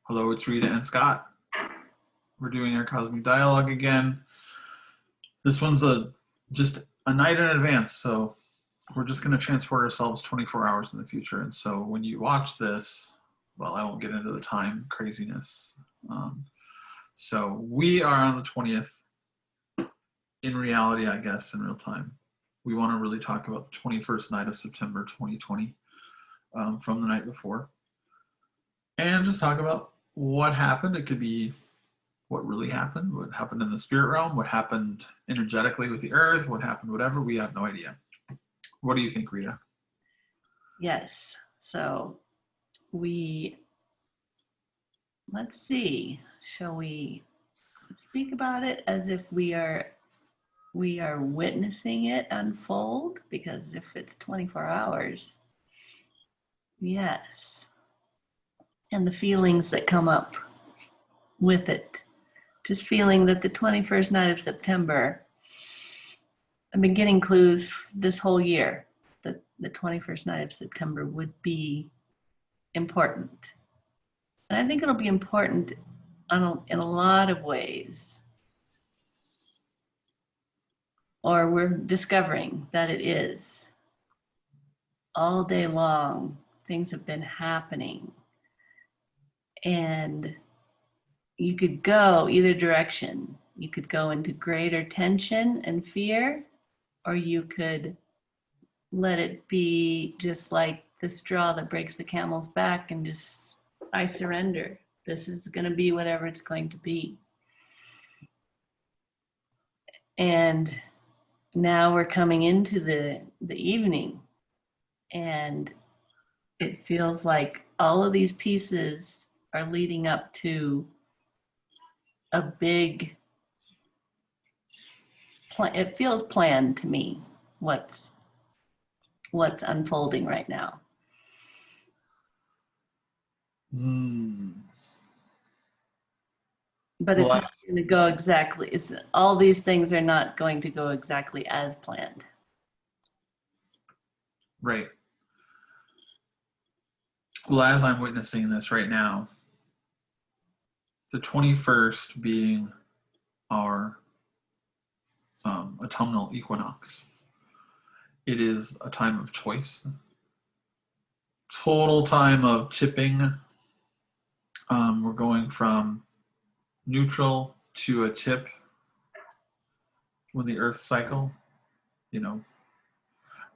Hello, it's Rita and Scott. We're doing our Cosmic Dialog again. This one's just a night in advance, so we're just going to transport ourselves 24 hours in the future. And so when you watch this, well, I won't get into the time craziness. So we are on the 20th. In reality, I guess, in real time. We want to really talk about the 21st night of September 2020 from the night before. And just talk about what happened. It could be what really happened, what happened in the spirit realm, what happened energetically with the earth, what happened, whatever. We have no idea. What do you think, Rita? Yes. So let's see, shall we speak about it as if we are witnessing it unfold? Because if it's 24 hours, yes. And the feelings that come up with it. Just feeling that the 21st night of September, I've been getting clues this whole year that the 21st night of September would be important. And I think it'll be important in a lot of ways. Or we're discovering that it is. All day long, things have been happening. And you could go either direction. You could go into greater tension and fear, or you could let it be just like the straw that breaks the camel's back and just, I surrender. This is going to be whatever it's going to be. And now we're coming into the evening, and it feels like all of these pieces are leading up to a big plan. It feels planned to me, what's unfolding right now. But it's not going to go exactly, all these things are not going to go exactly as planned. Right. Well, as I'm witnessing this right now, the 21st being our autumnal equinox, it is a time of choice. Total time of tipping. We're going from neutral to a tip with the earth cycle, and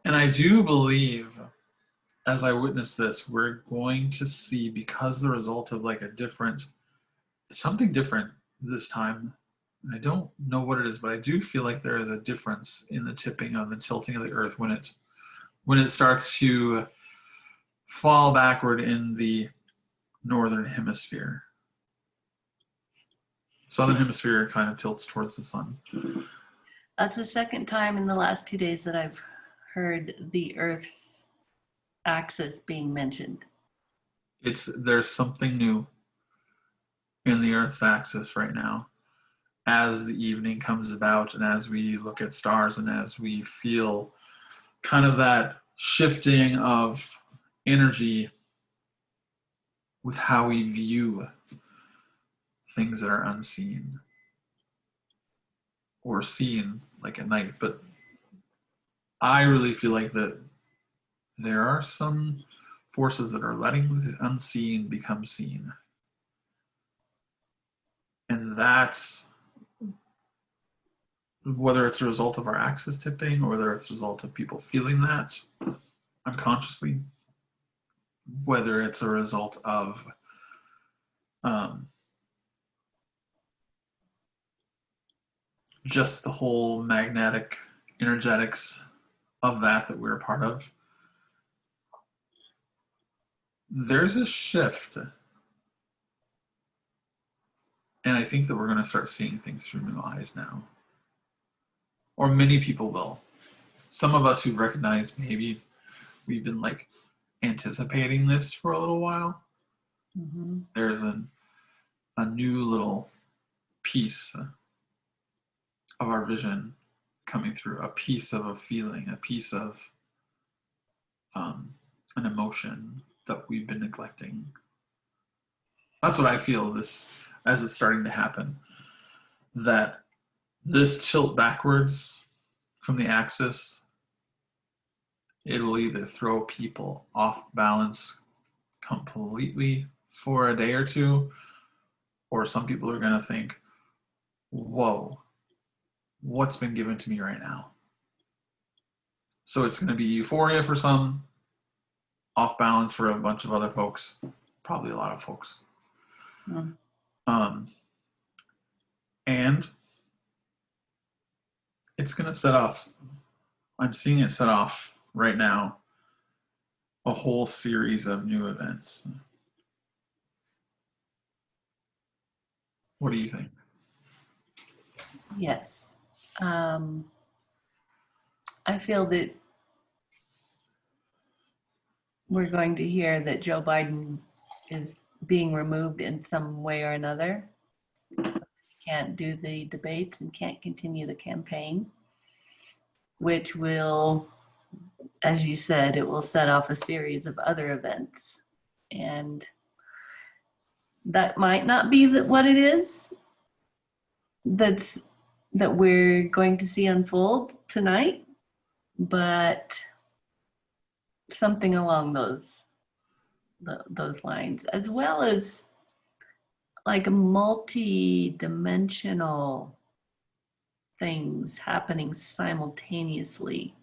I do believe as I witness this, we're going to see, because the result of like something different this time, and I don't know what it is, but I do feel like there is a difference in the tipping of the tilting of the earth when it starts to fall backward in the northern hemisphere. Southern hemisphere kind of tilts towards the sun. That's the second time in the last 2 days that I've heard the Earth's axis being mentioned. There's something new in the Earth's axis right now. As the evening comes about, and as we look at stars, and as we feel kind of that shifting of energy with how we view things that are unseen or seen, like at night. But I really feel like that there are some forces that are letting the unseen become seen. And that's, whether it's a result of our axis tipping, or whether it's a result of people feeling that unconsciously, whether it's a result of just the whole magnetic energetics of that we're a part of. There's a shift. And I think that we're going to start seeing things through new eyes now. Or many people will. Some of us who've recognized maybe we've been like anticipating this for a little while. Mm-hmm. There's a new little piece of our vision coming through, a piece of a feeling, a piece of an emotion that we've been neglecting. That's what I feel this as it's starting to happen. That this tilt backwards from the axis, it'll either throw people off balance completely for a day or two, or some people are going to think, whoa, what's been given to me right now? So it's going to be euphoria for some, off balance for a bunch of other folks, probably a lot of folks. Mm. Um, and it's going to set off, I'm seeing it set off right now, a whole series of new events. What do you think? Yes. I feel that we're going to hear that Joe Biden is being removed in some way or another. So he can't do the debates and can't continue the campaign, which will, as you said, it will set off a series of other events. And that might not be what it is that we're going to see unfold tonight, but something along those lines, as well as like multi-dimensional things happening simultaneously,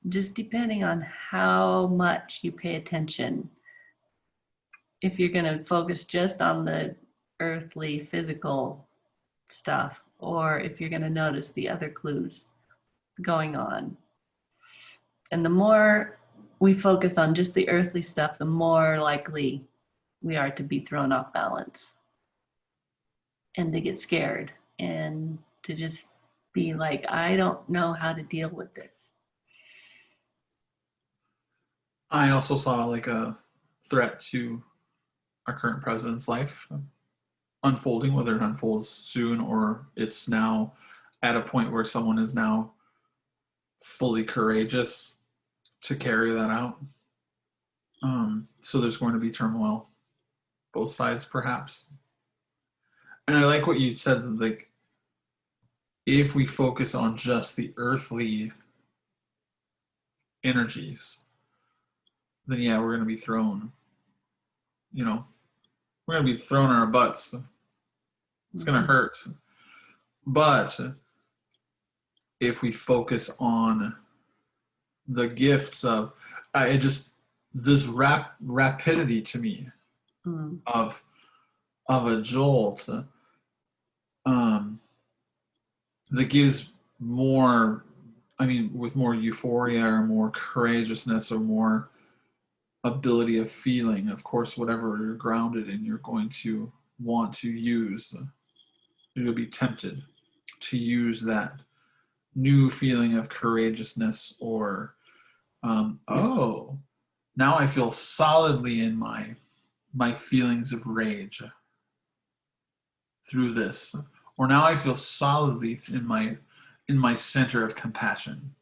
just depending on how much you pay attention. If you're going to focus just on the earthly physical stuff, or if you're going to notice the other clues going on. And the more we focus on just the earthly stuff, the more likely we are to be thrown off balance and to get scared and to just be like, I don't know how to deal with this. I also saw like a threat to our current president's life unfolding, whether it unfolds soon or it's now at a point where someone is now fully courageous to carry that out. So there's going to be turmoil, both sides perhaps. And I like what you said, like if we focus on just the earthly energies, then yeah, we're going to be thrown, we're going to be thrown on our butts. It's going to hurt. But if we focus on the gifts of, it just, this rapidity to me of a jolt that gives more, with more euphoria or more courageousness or more ability of feeling. Of course, whatever you're grounded in, you're going to want to use. You'll be tempted to use that new feeling of courageousness or, oh, now I feel solidly in my feelings of rage through this, or now I feel solidly in my center of compassion.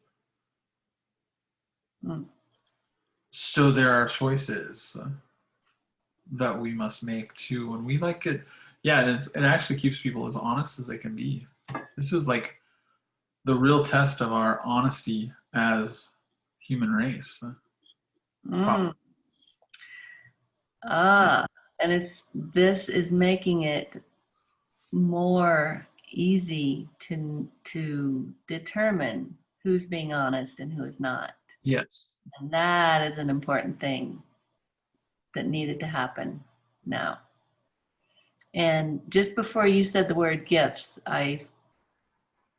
So there are choices that we must make too, and we like it. Yeah, it actually keeps people as honest as they can be. This is like the real test of our honesty as human race. And this is making it more easy to determine who's being honest and who is not. Yes. And that is an important thing that needed to happen now. And just before you said the word gifts, I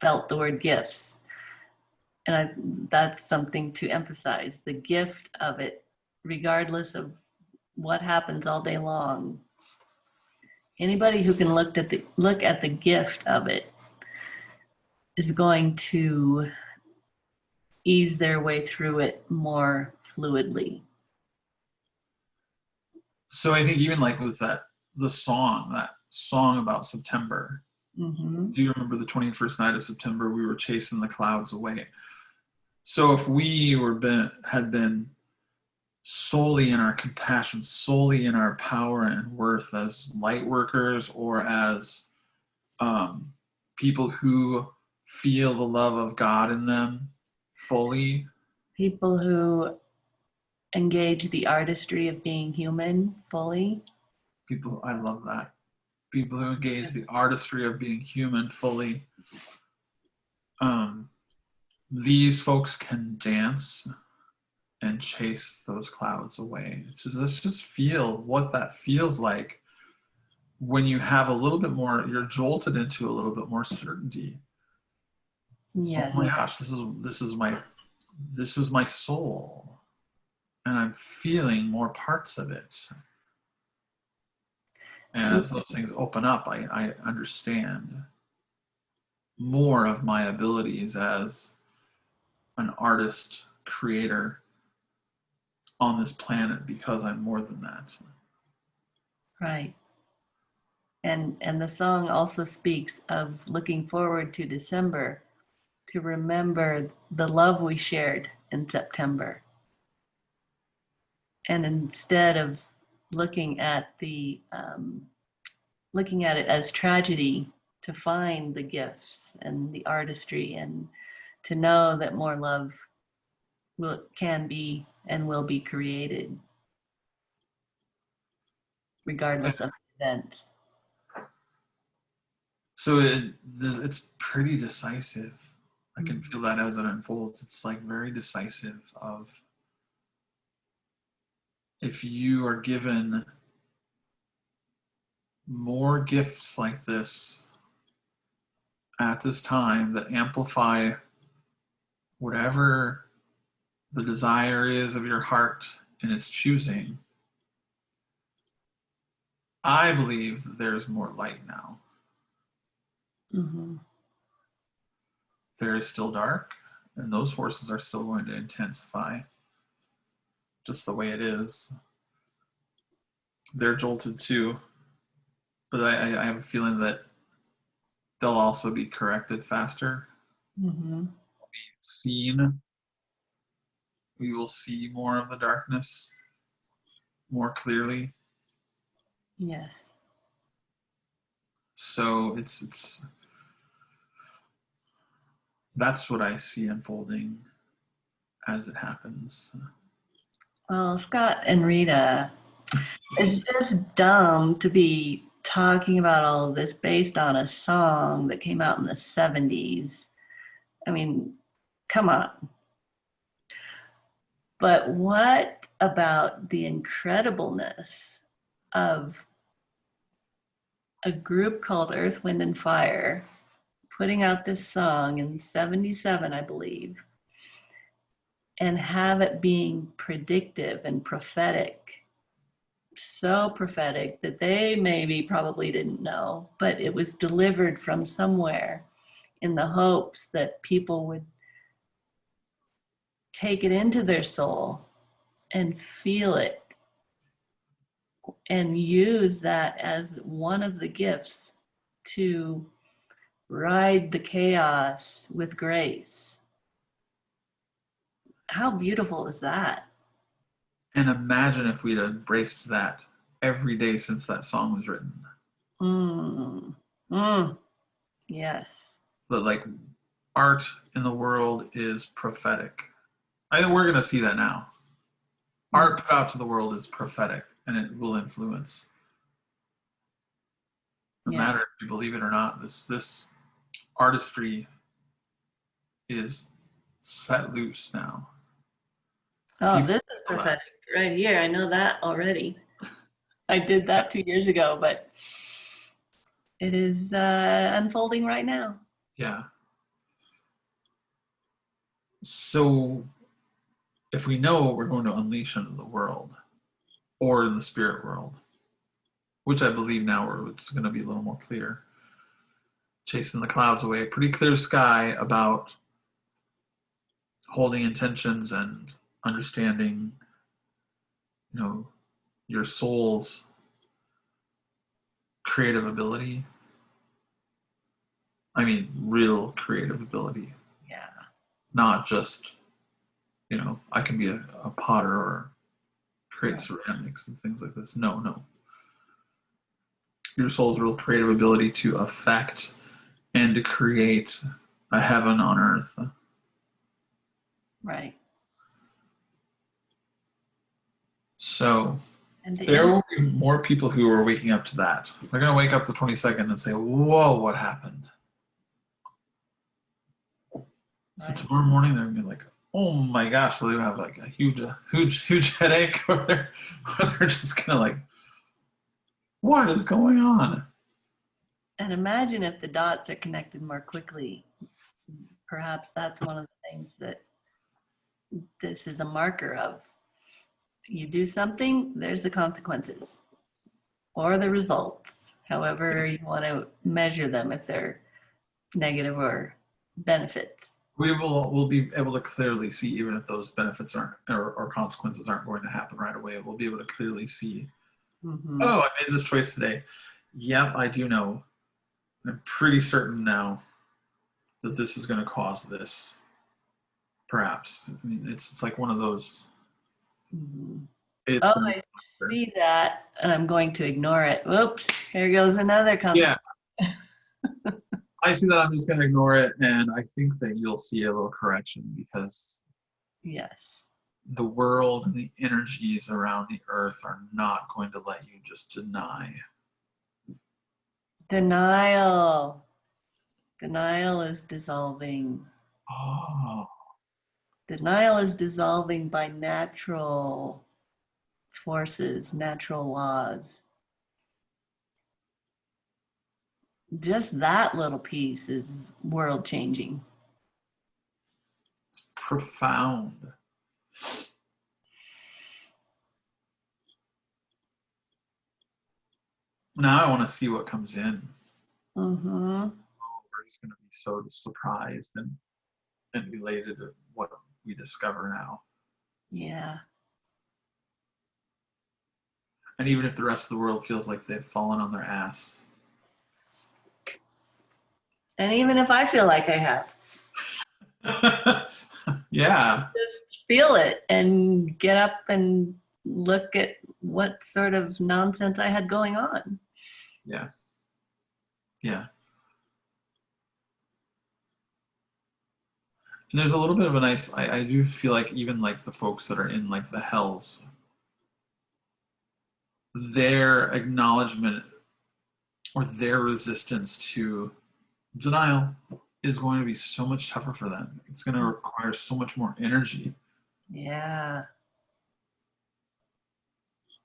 felt the word gifts. And that's something to emphasize, the gift of it, regardless of what happens all day long. Anybody who can look at the gift of it is going to ease their way through it more fluidly. So I think even like with that song about September. Do you remember the 21st night of September? We were chasing the clouds away. So if we had been solely in our compassion, solely in our power and worth as light workers, or as people who feel the love of God in them fully. People who engage the artistry of being human fully. People, I love that. People who engage the artistry of being human fully. These folks can dance and chase those clouds away. Let's just feel what that feels like when you have a little bit more, you're jolted into a little bit more certainty. Yes. Oh my gosh, this was my soul, and I'm feeling more parts of it. And as those things open up, I understand more of my abilities as an artist creator on this planet, because I'm more than that. Right. And the song also speaks of looking forward to December to remember the love we shared in September. And instead of looking at looking at it as tragedy, to find the gifts and the artistry, and to know that more love can be and will be created regardless of events. So it's pretty decisive. I can feel that as it unfolds. It's like very decisive of, if you are given more gifts like this at this time that amplify whatever the desire is of your heart and its choosing, I believe that there's more light now. Mm-hmm. There is still dark, and those forces are still going to intensify, just the way it is. They're jolted too, but I have a feeling that they'll also be corrected faster. Mm-hmm. Seen, we will see more of the darkness more clearly. Yes. So it's that's what I see unfolding as it happens. Well, Scott and Rita, it's just dumb to be talking about all of this based on a song that came out in the 70s. I mean, come on. But what about the incredibleness of a group called Earth, Wind, and Fire putting out this song in 77, I believe, and have it being predictive and prophetic, so prophetic that they maybe probably didn't know, but it was delivered from somewhere in the hopes that people would take it into their soul and feel it and use that as one of the gifts to ride the chaos with grace. How beautiful is that? And imagine if we'd embraced that every day since that song was written. Mm. Mm. Yes. That, like, art in the world is prophetic. I think we're going to see that now. Art put out to the world is prophetic, and it will influence. No Yeah. matter if you believe it or not, this artistry is set loose now. Oh, People this is prophetic right here. I know that already. I did that 2 years ago, but it is unfolding right now. Yeah. So if we know what we're going to unleash into the world, or in the spirit world, which I believe now it's going to be a little more clear, chasing the clouds away, pretty clear sky about holding intentions and understanding, your soul's creative ability. I mean, real creative ability, Yeah. not just, I can be a potter or create Right. ceramics and things like this. No, no. Your soul's real creative ability to affect and to create a heaven on earth. Right. So And the there will be more people who are waking up to that. They're going to wake up the 22nd and say, whoa, what happened? So right. tomorrow morning, they're going to be like, oh my gosh, they'll have like a huge headache, or they're just going to like, what is going on? And imagine if the dots are connected more quickly. Perhaps that's one of the things that this is a marker of. You do something, there's the consequences or the results, however you want to measure them, if they're negative or benefits. We'll be able to clearly see, even if those benefits aren't or consequences aren't going to happen right away. We'll be able to clearly see, Mm-hmm. oh, I made this choice today. Yep, I do know. I'm pretty certain now that this is going to cause this. Perhaps. I mean, it's like one of those. Mm-hmm. It's Oh, going I to see that, and I'm going to ignore it. Whoops, here goes another consequence. yeah. I see that. I'm just going to ignore it, and I think that you'll see a little correction because Yes. the world and the energies around the earth are not going to let you just deny. Denial. Denial is dissolving. Oh, Denial is dissolving by natural forces, natural laws. Just that little piece is world changing. it's profound. Now I want to see what comes in. Mm-hmm. We're just going to be so surprised and elated at what we discover now. Yeah. And even if the rest of the world feels like they've fallen on their ass. And even if I feel like I have, Yeah. just feel it and get up and look at what sort of nonsense I had going on. Yeah. Yeah. And there's a little bit of a nice, I do feel like even like the folks that are in like the hells, their acknowledgement or their resistance to denial is going to be so much tougher for them. It's going to require so much more energy. Yeah.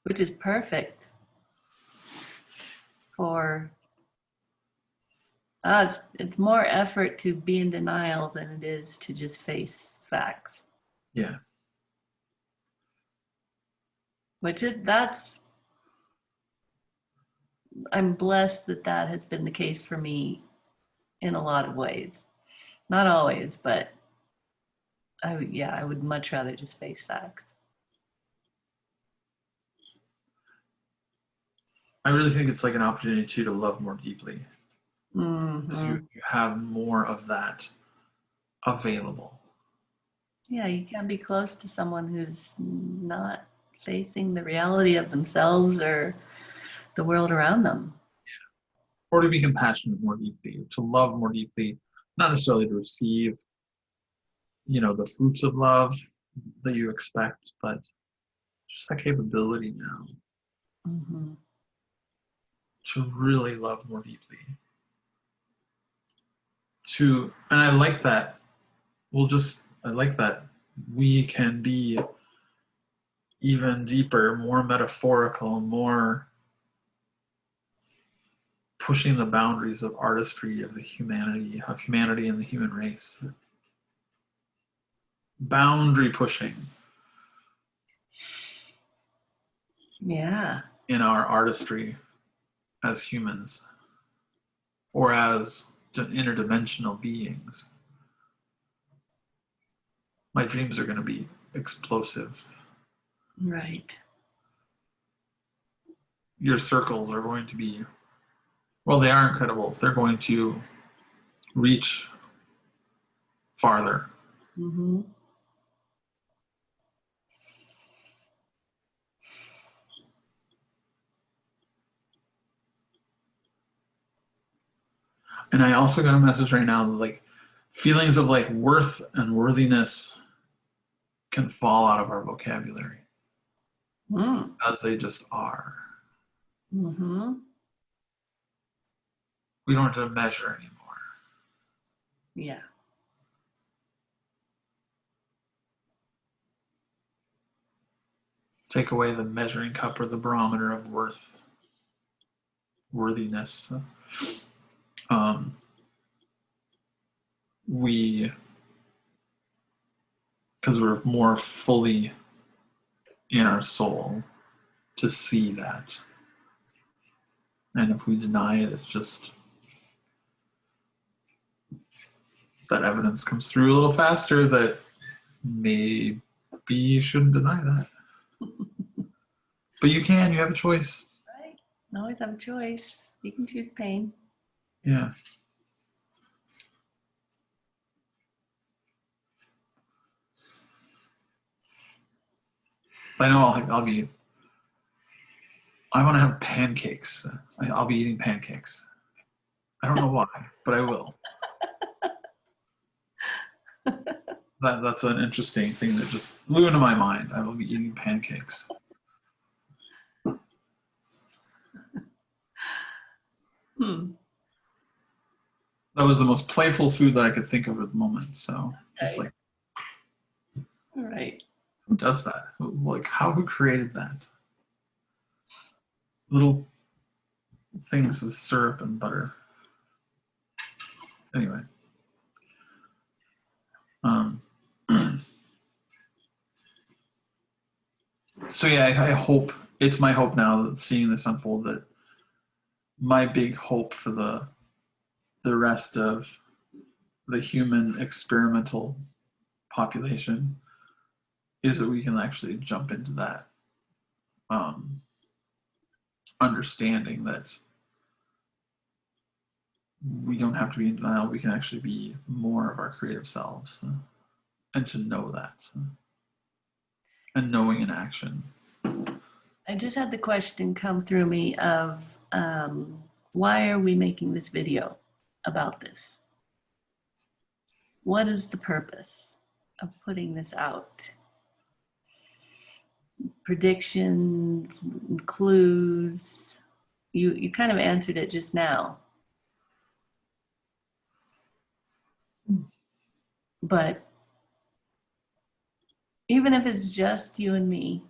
Which is perfect for us. It's more effort to be in denial than it is to just face facts. Yeah. That's, I'm blessed that that has been the case for me in a lot of ways. Not always, but I would much rather just face facts. I really think it's like an opportunity to love more deeply, Mm-hmm. to have more of that available. Yeah, you can't be close to someone who's not facing the reality of themselves or the world around them. Or to be compassionate more deeply, to love more deeply, not necessarily to receive, the fruits of love that you expect, but just that capability now Mm-hmm. to really love more deeply. And I like that. I like that we can be even deeper, more metaphorical, more pushing the boundaries of artistry of humanity and the human race. Boundary pushing Yeah. in our artistry as humans or as interdimensional beings. My dreams are going to be explosive. Right. Your circles are going to be, well, they are incredible. They're going to reach farther. Mm-hmm. And I also got a message right now that like feelings of like worth and worthiness can fall out of our vocabulary Mm. as they just are. Mm-hmm. We don't have to measure anymore. Yeah. Take away the measuring cup or the barometer of worthiness. Um, we, because we're more fully in our soul to see that. And if we deny it, it's just that evidence comes through a little faster that maybe you shouldn't deny that. But you have a choice. Right. You always have a choice. You can choose pain. Yeah. I know I want to have pancakes. I'll be eating pancakes. I don't know why, but I will. That's an interesting thing that just flew into my mind. I will be eating pancakes. That was the most playful food that I could think of at the moment. So just like, All right. who does that? Like, who created that? Little things with syrup and butter. Anyway. So yeah, I hope, it's my hope now that seeing this unfold, that my big hope for the rest of the human experimental population is that we can actually jump into that understanding that we don't have to be in denial. We can actually be more of our creative selves, and to know that, and knowing in action. I just had the question come through me of why are we making this video about this? What is the purpose of putting this out? Predictions, clues. You kind of answered it just now. But even if it's just you and me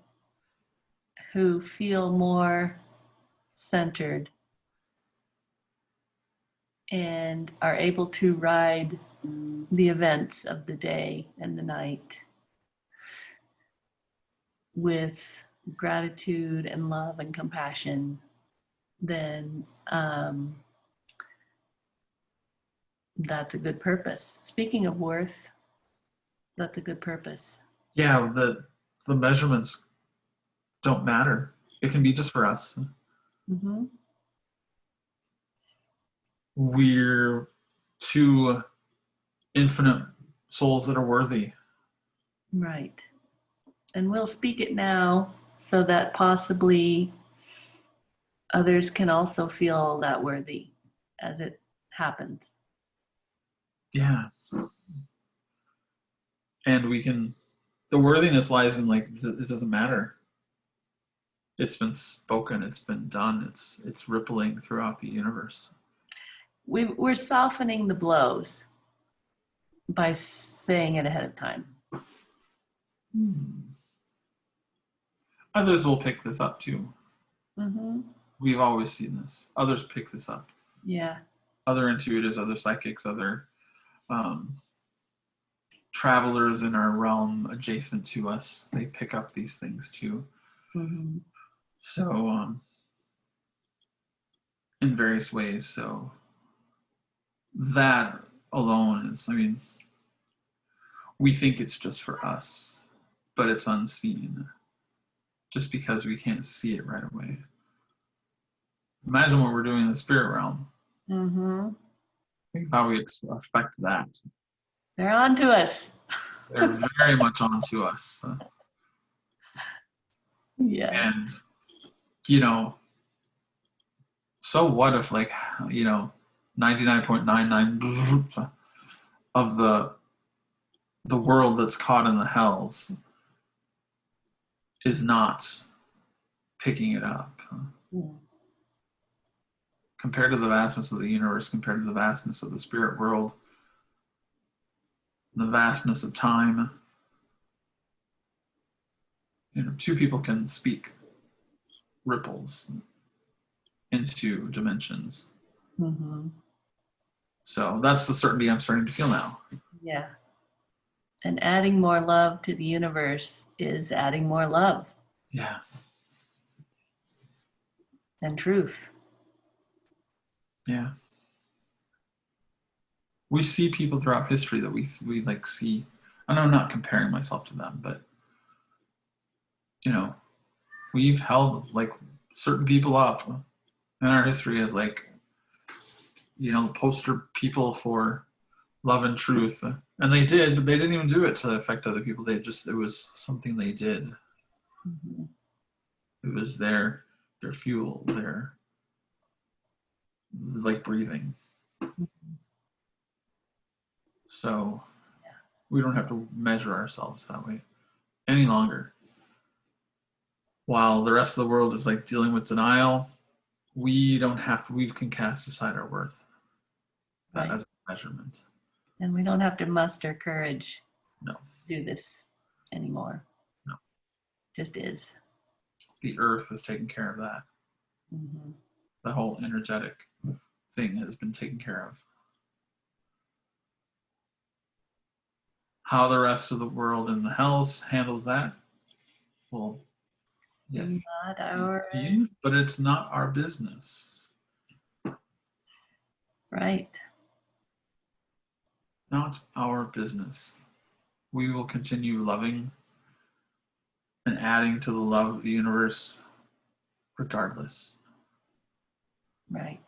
who feel more centered and are able to ride the events of the day and the night with gratitude and love and compassion, then that's a good purpose. Speaking of worth, that's a good purpose. Yeah, the measurements don't matter. It can be just for us. Mm-hmm. We're two infinite souls that are worthy. Right. And we'll speak it now so that possibly others can also feel that worthy as it happens. Yeah. And the worthiness lies in like, it doesn't matter. It's been spoken, it's been done, it's rippling throughout the universe. We're softening the blows by saying it ahead of time. Others will pick this up too. Mm-hmm. We've always seen this. Others pick this up. Yeah. Other intuitives, other psychics, other travelers in our realm adjacent to us, they pick up these things too. Mm-hmm. So in various ways. So that alone is, I mean, we think it's just for us, but it's unseen just because we can't see it right away. Imagine what we're doing in the spirit realm. Mm-hmm. Think how we affect that. They're on to us. They're very much onto us. Yeah. And, so what if, like, 99.99 of the world that's caught in the hells is not picking it up. Mm. Compared to the vastness of the universe, compared to the vastness of the spirit world, the vastness of time, two people can speak ripples into dimensions. Mm-hmm. So that's the certainty I'm starting to feel now. Yeah. And adding more love to the universe is adding more love Yeah. and truth. Yeah. We see people throughout history that we like see. I know I'm not comparing myself to them, but we've held like certain people up in our history as like poster people for love and truth, and they did, but they didn't even do it to affect other people. It was something they did. Mm-hmm. It was their fuel, their like breathing. So we don't have to measure ourselves that way any longer. While the rest of the world is like dealing with denial, we don't have to. We can cast aside our worth. That Right. as a measurement. And we don't have to muster courage No. to do this anymore. No. Just is. The earth is taking care of that. Mm-hmm. The whole energetic thing has been taken care of. How the rest of the world in the hells handles that, well, yeah, Not our but it's not our business. right. Not our business. We will continue loving and adding to the love of the universe regardless. Right.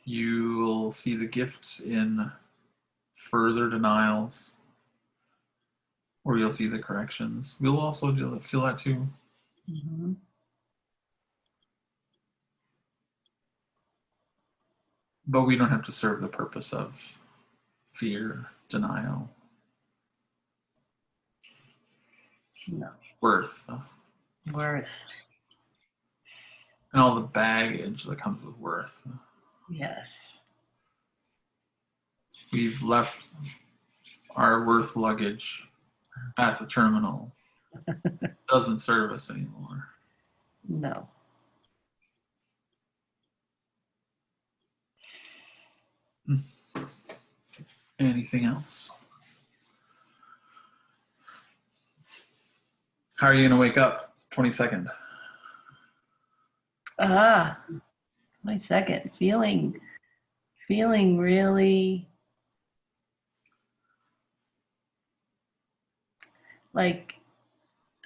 You will see the gifts in further denials, or you'll see the corrections. We'll also feel that too. Mm-hmm. But we don't have to serve the purpose of fear, denial, No. worth, Worth. and all the baggage that comes with worth. Yes. We've left our worth luggage at the terminal. Doesn't serve us anymore. No. Anything else? How are you going to wake up? 22nd. My second feeling really like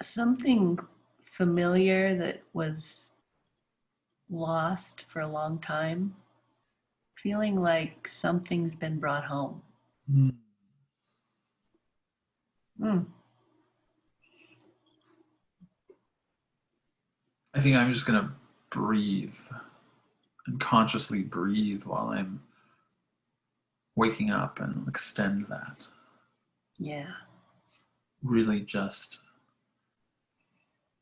something familiar that was lost for a long time, feeling like something's been brought home. Mm. Mm. I think I'm just going to breathe and consciously breathe while I'm waking up and extend that. Yeah. Really just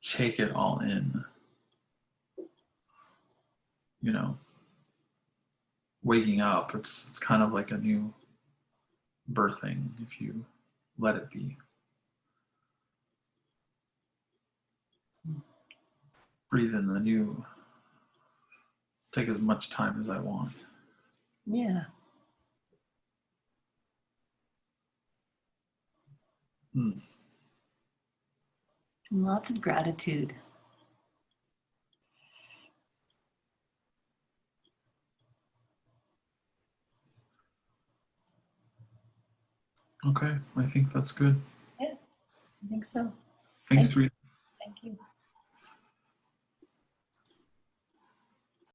take it all in. Waking up, it's kind of like a new birthing if you let it be. Breathe in the new. Take as much time as I want. Yeah. Mm. And lots of gratitude. Okay, I think that's good. Yeah, I think so. Thanks, Rita. Thank you.